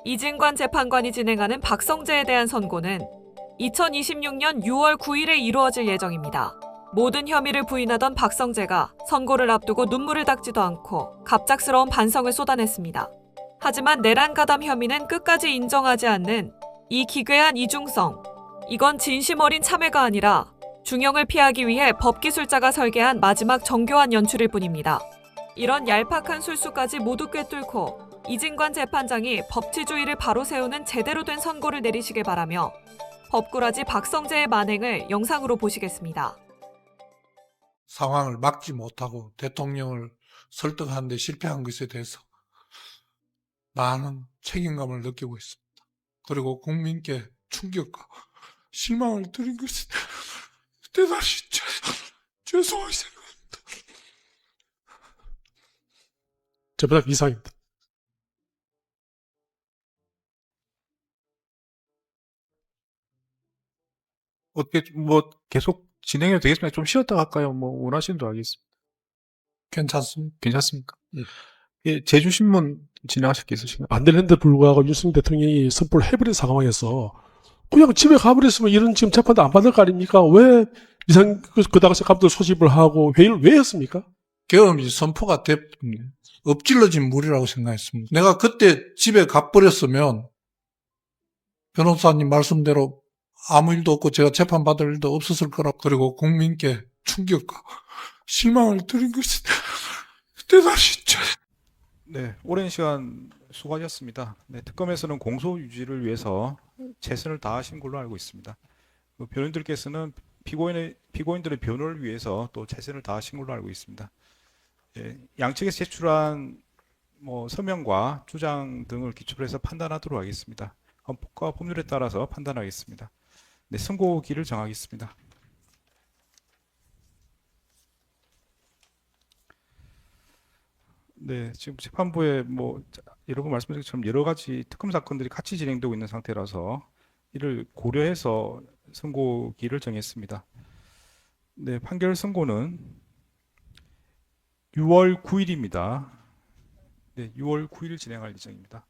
이진관 재판관이 진행하는 박성재에 대한 선고는 2026년 6월 9일에 이루어질 예정입니다. 모든 혐의를 부인하던 박성재가 선고를 앞두고 눈물을 닦지도 않고 갑작스러운 반성을 쏟아냈습니다. 하지만 내란 가담 혐의는 끝까지 인정하지 않는 이 기괴한 이중성. 이건 진심 어린 참회가 아니라 중형을 피하기 위해 법기술자가 설계한 마지막 정교한 연출일 뿐입니다. 이런 얄팍한 술수까지 모두 꿰뚫고 이진관 재판장이 법치주의를 바로 세우는 제대로 된 선고를 내리시길 바라며 법꾸라지 박성재의 만행을 영상으로 보시겠습니다. 상황을 막지 못하고 대통령을 설득하는 데 실패한 것에 대해서 많은 책임감을 느끼고 있습니다. 그리고 국민께 충격과 실망을 드린 것이 대단히 죄송하게 생각합니다. 저보다 이상입니다. 어떻게 계속 진행해도 되겠습니까? 좀 쉬었다 갈까요? 원하시는 대로 하겠습니다. 괜찮습니다. 괜찮습니까? 예. 예, 제주신문 진행하실 게 있으신가요? 안 되는데 불구하고 윤석열 대통령이 선포를 해버린 상황에서 그냥 집에 가버렸으면 이런 지금 재판도 안 받을 거 아닙니까? 왜 그 당시 감독 소집을 하고 회의를 왜 했습니까? 계엄이 선포가 엎질러진 물이라고 생각했습니다. 내가 그때 집에 가버렸으면 변호사님 말씀대로 아무 일도 없고 제가 재판받을 일도 없었을 거라고, 그리고 국민께 충격과 실망을 드린 것이 대단히 네, 오랜 시간 수고하셨습니다. 네, 특검에서는 공소 유지를 위해서 최선을 다하신 걸로 알고 있습니다. 변호인들께서는 피고인들의 변호를 위해서 또 최선을 다하신 걸로 알고 있습니다. 예, 양측에서 제출한 서명과 주장 등을 기초로 해서 판단하도록 하겠습니다. 헌법과 법률에 따라서 판단하겠습니다. 네, 선고기를 정하겠습니다. 네, 지금 재판부에 여러분 말씀하신 것처럼 여러 가지 특검 사건들이 같이 진행되고 있는 상태라서 이를 고려해서 선고기를 정했습니다. 네, 판결 선고는 6월 9일입니다. 네, 6월 9일 진행할 예정입니다.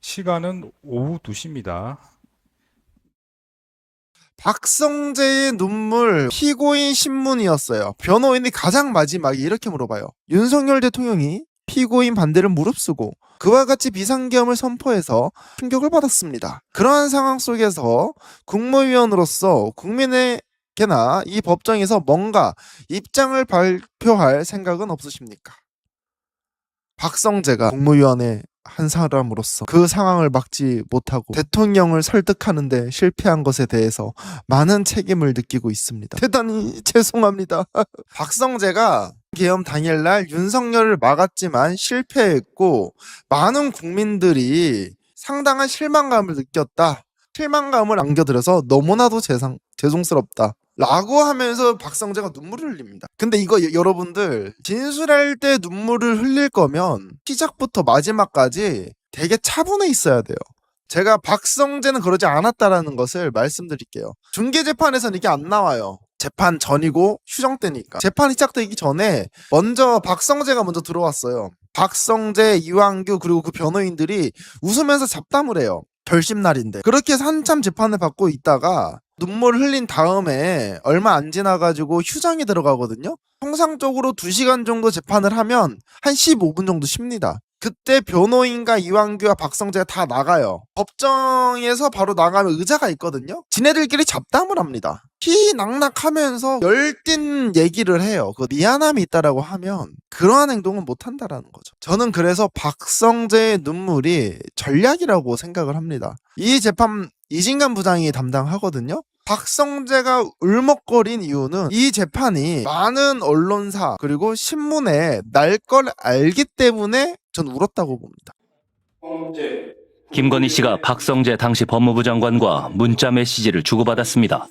시간은 오후 2시입니다. 박성재의 눈물 피고인 신문이었어요. 변호인이 가장 마지막에 이렇게 물어봐요. 윤석열 대통령이 피고인 반대를 무릅쓰고 그와 같이 비상계엄을 선포해서 충격을 받았습니다. 그러한 상황 속에서 국무위원으로서 국민에게나 이 법정에서 뭔가 입장을 발표할 생각은 없으십니까? 박성재가 국무위원의 한 사람으로서 그 상황을 막지 못하고 대통령을 설득하는데 실패한 것에 대해서 많은 책임을 느끼고 있습니다. 대단히 죄송합니다. 박성재가 계엄 당일날 윤석열을 막았지만 실패했고 많은 국민들이 상당한 실망감을 느꼈다. 실망감을 안겨드려서 너무나도 죄송스럽다. 라고 하면서 박성재가 눈물을 흘립니다. 근데 이거 여러분들 진술할 때 눈물을 흘릴 거면 시작부터 마지막까지 되게 차분해 있어야 돼요. 제가 박성재는 그러지 않았다라는 것을 말씀드릴게요. 중계재판에서는 이게 안 나와요. 재판 전이고 휴정 때니까. 재판이 시작되기 전에 먼저 박성재가 먼저 들어왔어요. 박성재, 이완규 그리고 그 변호인들이 웃으면서 잡담을 해요. 결심날인데. 그렇게 해서 한참 재판을 받고 있다가 눈물을 흘린 다음에 얼마 안 지나가지고 휴정이 들어가거든요. 통상적으로 2시간 정도 재판을 하면 한 15분 정도 쉽니다. 그때 변호인과 이완규와 박성재가 다 나가요. 법정에서 바로 나가면 의자가 있거든요. 지네들끼리 잡담을 합니다. 희낙낙하면서 열띤 얘기를 해요. 그 미안함이 있다라고 하면 그러한 행동은 못한다라는 거죠. 저는 그래서 박성재의 눈물이 전략이라고 생각을 합니다. 이 재판 이진관 부장이 담당하거든요. 박성재가 울먹거린 이유는 이 재판이 많은 언론사 그리고 신문에 날 걸 알기 때문에 전 울었다고 봅니다. 김건희 씨가 박성재 당시 법무부 장관과 문자 메시지를 주고받았습니다.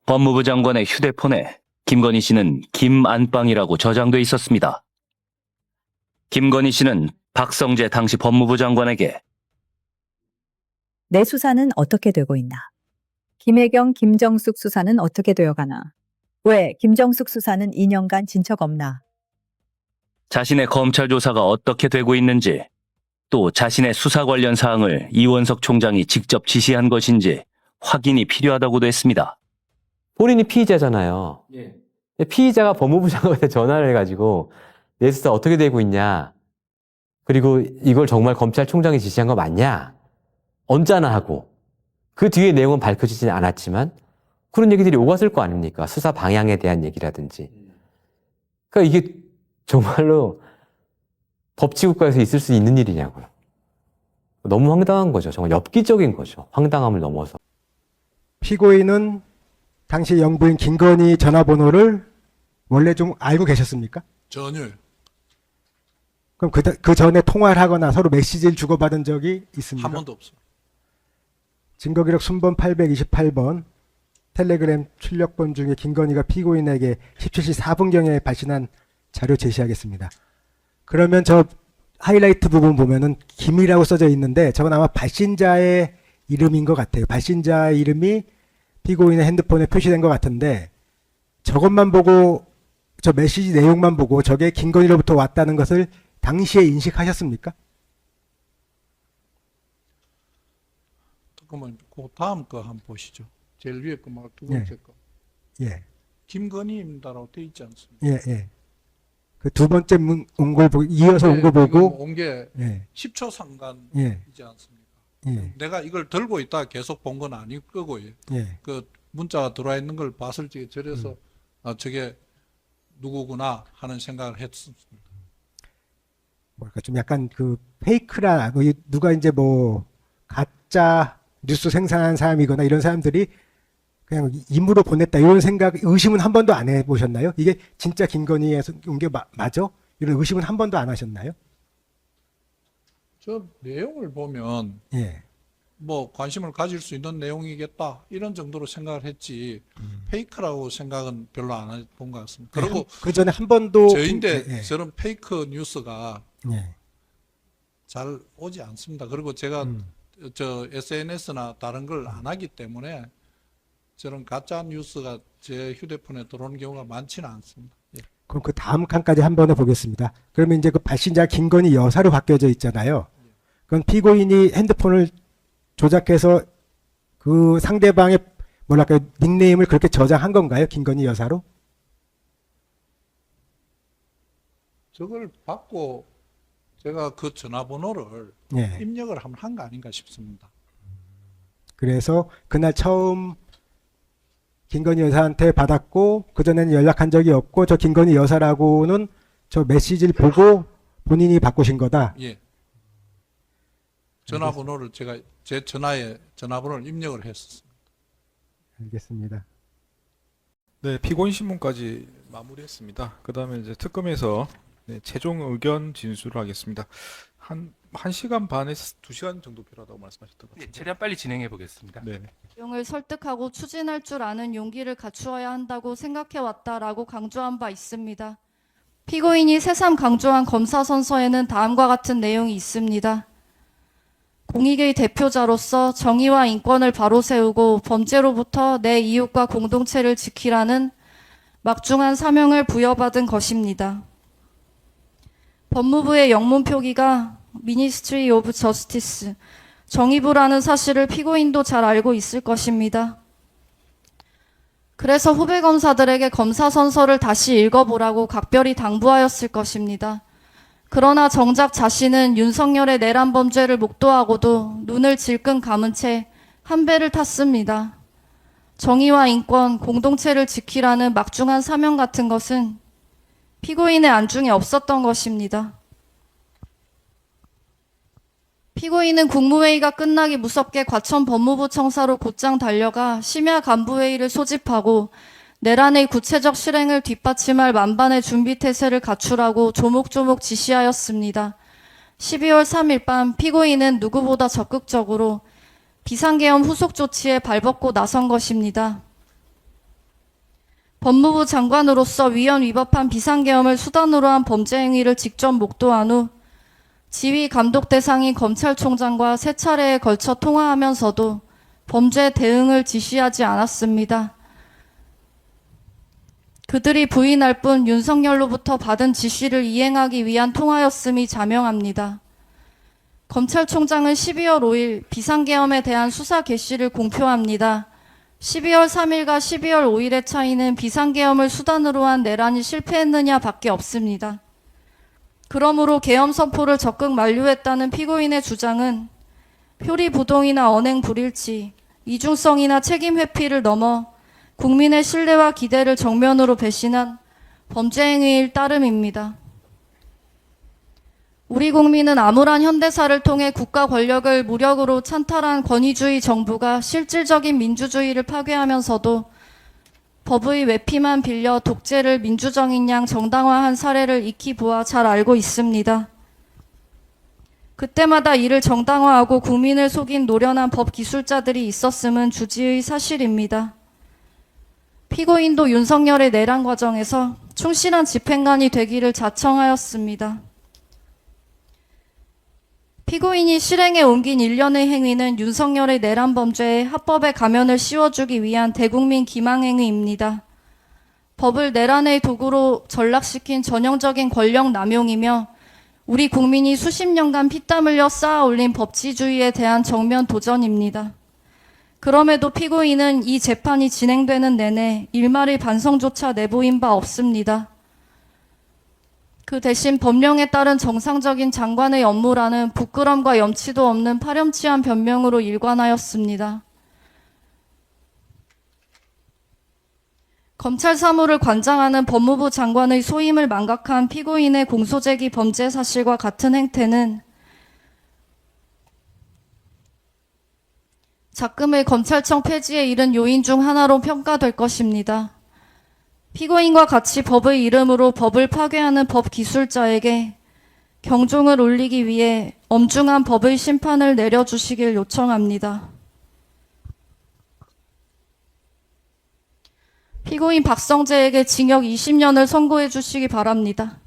법무부 장관의 휴대폰에 김건희 씨는 김안방이라고 저장돼 있었습니다. 김건희 씨는 박성재 당시 법무부 장관에게 내 수사는 어떻게 되고 있나? 김혜경, 김정숙 수사는 어떻게 되어가나? 왜 김정숙 수사는 2년간 진척 없나? 자신의 검찰 조사가 어떻게 되고 있는지, 또 자신의 수사 관련 사항을 이원석 총장이 직접 지시한 것인지 확인이 필요하다고도 했습니다. 본인이 피의자잖아요. 피의자가 법무부 장관한테 전화를 해가지고 내 수사 어떻게 되고 있냐. 그리고 이걸 정말 검찰총장이 지시한 거 맞냐. 언짢아 하고. 그 뒤에 내용은 밝혀지지는 않았지만 그런 얘기들이 오갔을 거 아닙니까? 수사 방향에 대한 얘기라든지. 그러니까 이게 정말로 법치국가에서 있을 수 있는 일이냐고요. 너무 황당한 거죠. 정말 엽기적인 거죠. 황당함을 넘어서. 피고인은 당시 영부인 김건희 전화번호를 원래 좀 알고 계셨습니까? 전혀요. 그럼 그 전에 통화를 하거나 서로 메시지를 주고받은 적이 있습니까? 한 번도 없어요. 증거기록 순번 828번 텔레그램 출력본 중에 김건희가 피고인에게 17시 4분경에 발신한 자료 제시하겠습니다. 그러면 저 하이라이트 부분 보면은 김이라고 써져 있는데 저건 아마 발신자의 이름인 것 같아요. 발신자의 이름이 피고인의 핸드폰에 표시된 것 같은데 저것만 보고 저 메시지 내용만 보고 저게 김건희로부터 왔다는 것을 당시에 인식하셨습니까? 잠깐만, 그 다음 거 한번 보시죠. 제일 위에 거 말고 두 번째 거. 예, 김건희입니다라고 돼 있지 않습니까? 예, 예. 그 두 번째 온 걸 보고 이어서 온 거 보고 온게 예, 10초 상관이지 예, 않습니까? 예, 내가 이걸 들고 있다 계속 본 건 아닐 거고요. 예. 그 문자가 들어와 있는 걸 봤을 때 저래서 아, 저게 누구구나 하는 생각을 했습니다. 뭐랄까 좀 약간 그 페이크라 뭐 누가 이제 뭐 가짜 뉴스 생산한 사람이거나 이런 사람들이 그냥 임으로 보냈다 이런 생각 의심은 한 번도 안 해보셨나요? 이게 진짜 김건희에서 온 게 맞아? 이런 의심은 한 번도 안 하셨나요? 저 내용을 보면 예. 뭐 관심을 가질 수 있는 내용이겠다 이런 정도로 생각을 했지 페이크라고 생각은 별로 안 해본 것 같습니다. 그리고 그 전에 한 번도 저인데 예, 저런 페이크 뉴스가 예. 잘 오지 않습니다. 그리고 제가 저 SNS나 다른 걸 안 하기 때문에 저런 가짜 뉴스가 제 휴대폰에 들어오는 경우가 많지는 않습니다. 예. 그럼 그 다음 칸까지 한 번에 보겠습니다. 그러면 이제 그 발신자 김건희 여사로 바뀌어져 있잖아요. 그건 피고인이 핸드폰을 조작해서 그 상대방의 뭐랄까요 닉네임을 그렇게 저장한 건가요? 김건희 여사로? 저걸 받고 제가 그 전화번호를 예. 입력을 한 거 아닌가 싶습니다. 그래서 그날 처음 김건희 여사한테 받았고 그전에는 연락한 적이 없고 저 김건희 여사라고는 저 메시지를 보고 본인이 바꾸신 거다. 예. 전화번호를 제가 제 전화에 전화번호를 입력을 했었습니다. 알겠습니다. 네, 피고인 신문까지 마무리했습니다. 그 다음에 이제 특검에서 최종 의견 진술을 하겠습니다. 한 1시간 반에서 2시간 정도 필요하다고 말씀하셨던 것 같습니다. 최대한 빨리 진행해 보겠습니다. 네. 내용을 설득하고 추진할 줄 아는 용기를 갖추어야 한다고 생각해왔다라고 강조한 바 있습니다. 피고인이 새삼 강조한 검사 선서에는 다음과 같은 내용이 있습니다. 공익의 대표자로서 정의와 인권을 바로 세우고 범죄로부터 내 이웃과 공동체를 지키라는 막중한 사명을 부여받은 것입니다. 법무부의 영문 표기가 Ministry of Justice, 정의부라는 사실을 피고인도 잘 알고 있을 것입니다. 그래서 후배 검사들에게 검사 선서를 다시 읽어보라고 각별히 당부하였을 것입니다. 그러나 정작 자신은 윤석열의 내란 범죄를 목도하고도 눈을 질끈 감은 채 한 배를 탔습니다. 정의와 인권, 공동체를 지키라는 막중한 사명 같은 것은 피고인의 안중에 없었던 것입니다. 피고인은 국무회의가 끝나기 무섭게 과천 법무부 청사로 곧장 달려가 심야 간부회의를 소집하고 내란의 구체적 실행을 뒷받침할 만반의 준비태세를 갖추라고 조목조목 지시하였습니다. 12월 3일 밤 피고인은 누구보다 적극적으로 비상계엄 후속 조치에 발벗고 나선 것입니다. 법무부 장관으로서 위헌 위법한 비상계엄을 수단으로 한 범죄 행위를 직접 목도한 후 지휘 감독 대상인 검찰총장과 세 차례에 걸쳐 통화하면서도 범죄 대응을 지시하지 않았습니다. 그들이 부인할 뿐 윤석열로부터 받은 지시를 이행하기 위한 통화였음이 자명합니다. 검찰총장은 12월 5일 비상계엄에 대한 수사 개시를 공표합니다. 12월 3일과 12월 5일의 차이는 비상계엄을 수단으로 한 내란이 실패했느냐 밖에 없습니다. 그러므로 계엄 선포를 적극 만류했다는 피고인의 주장은 표리부동이나 언행 불일치, 이중성이나 책임 회피를 넘어 국민의 신뢰와 기대를 정면으로 배신한 범죄 행위일 따름입니다. 우리 국민은 암울한 현대사를 통해 국가 권력을 무력으로 찬탈한 권위주의 정부가 실질적인 민주주의를 파괴하면서도 법의 외피만 빌려 독재를 민주정인 양 정당화한 사례를 익히 보아 잘 알고 있습니다. 그때마다 이를 정당화하고 국민을 속인 노련한 법 기술자들이 있었음은 주지의 사실입니다. 피고인도 윤석열의 내란 과정에서 충실한 집행관이 되기를 자청하였습니다. 피고인이 실행에 옮긴 일련의 행위는 윤석열의 내란 범죄에 합법의 가면을 씌워주기 위한 대국민 기망행위입니다. 법을 내란의 도구로 전락시킨 전형적인 권력 남용이며 우리 국민이 수십 년간 피땀 흘려 쌓아 올린 법치주의에 대한 정면 도전입니다. 그럼에도 피고인은 이 재판이 진행되는 내내 일말의 반성조차 내보인 바 없습니다. 그 대신 법령에 따른 정상적인 장관의 업무라는 부끄럼과 염치도 없는 파렴치한 변명으로 일관하였습니다. 검찰 사무를 관장하는 법무부 장관의 소임을 망각한 피고인의 공소제기 범죄 사실과 같은 행태는 작금의 검찰청 폐지에 이른 요인 중 하나로 평가될 것입니다. 피고인과 같이 법의 이름으로 법을 파괴하는 법 기술자에게 경종을 울리기 위해 엄중한 법의 심판을 내려주시길 요청합니다. 피고인 박성재에게 징역 20년을 선고해 주시기 바랍니다.